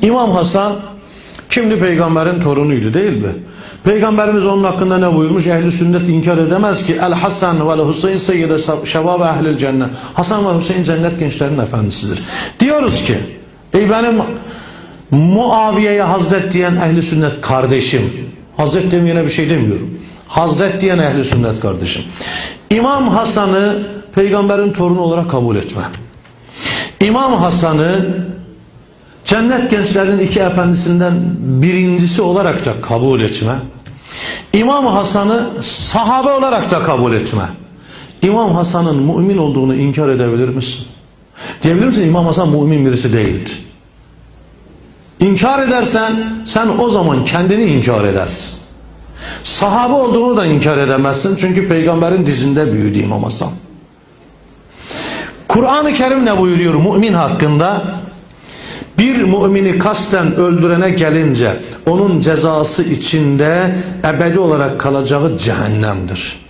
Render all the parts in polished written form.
İmam Hasan şimdi peygamberin torunuydu değil mi? Peygamberimiz onun hakkında ne buyurmuş? Ehl-i sünnet inkar edemez ki El Hasan ve Hüseyin seyyide şebab ehlil cennet. Hasan ve Hüseyin cennet gençlerin efendisidir. Diyoruz ki ey benim Muaviye'ye Hazret diyen ehl-i sünnet kardeşim. Hazret demeyene bir şey demiyorum. Hazret diyen ehl-i sünnet kardeşim. İmam Hasan'ı peygamberin torunu olarak kabul etme. İmam Hasan'ı cennet gençlerinin iki efendisinden birincisi olarak da kabul etme. İmam Hasan'ı sahabe olarak da kabul etme. İmam Hasan'ın mümin olduğunu inkar edebilir misin? Diyebilir misin İmam Hasan mümin birisi değildi? İnkar edersen sen o zaman kendini inkar edersin. Sahabe olduğunu da inkar edemezsin çünkü peygamberin dizinde büyüdü İmam Hasan. Kur'an-ı Kerim ne buyuruyor mümin hakkında? Bir mümini kasten öldürene gelince onun cezası içinde ebedi olarak kalacağı cehennemdir.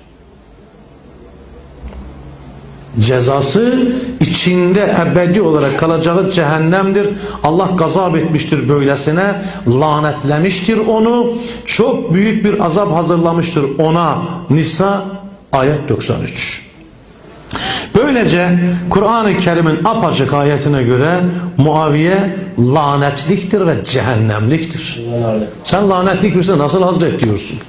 Cezası içinde ebedi olarak kalacağı cehennemdir. Allah gazap etmiştir böylesine, lanetlemiştir onu, çok büyük bir azap hazırlamıştır ona. Nisa ayet 93. Böylece Kur'an-ı Kerim'in apaçık ayetine göre Muaviye lanetliktir ve cehennemliktir. Sen lanetlik birisi nasıl Hazret diyorsun?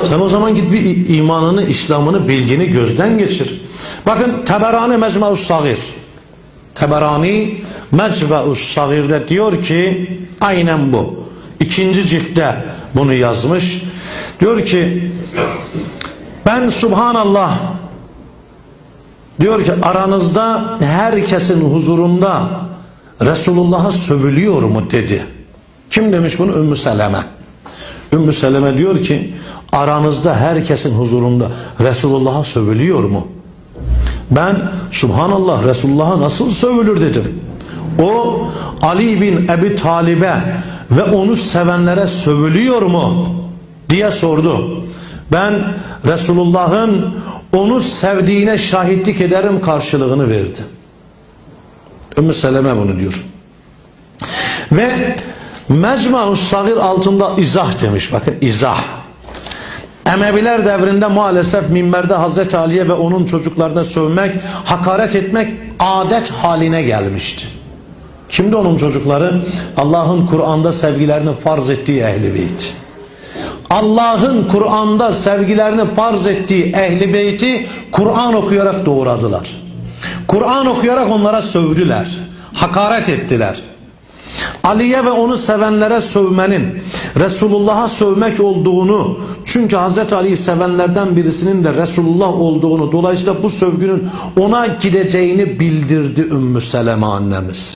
Sen o zaman git bir imanını, İslam'ını, bilgini gözden geçir. Bakın Teberani Mecmu-s Sagir. Teberani Mecmu-s Sagir'de diyor ki aynen bu. 2. ciltte bunu yazmış. Diyor ki ben Subhanallah diyor ki aranızda herkesin huzurunda Resulullah'a sövülüyor mu dedi. Kim demiş bunu? Ümmü Seleme. Ümmü Seleme diyor ki aranızda herkesin huzurunda Resulullah'a sövülüyor mu? Ben Subhanallah Resulullah'a nasıl sövülür dedim. O Ali bin Ebi Talib'e ve onu sevenlere sövülüyor mu diye sordu. Ben Resulullah'ın onu sevdiğine şahitlik ederim karşılığını verdi. Ümmü Seleme bunu diyor. Ve Mecmu-s Sagir altında izah demiş. Bakın izah. Emeviler devrinde maalesef minberde Hazreti Ali'ye ve onun çocuklarına sövmek, hakaret etmek adet haline gelmişti. Kimdi onun çocukları? Allah'ın Kur'an'da sevgilerini farz ettiği Ehl-i Beyt. Allah'ın Kur'an'da sevgilerini farz ettiği Ehl-i Beyt'i Kur'an okuyarak doğradılar. Kur'an okuyarak onlara sövdüler, hakaret ettiler. Ali'ye ve onu sevenlere sövmenin Resulullah'a sövmek olduğunu, çünkü Hazreti Ali'yi sevenlerden birisinin de Resulullah olduğunu, dolayısıyla bu sövgünün ona gideceğini bildirdi Ümmü Seleme annemiz.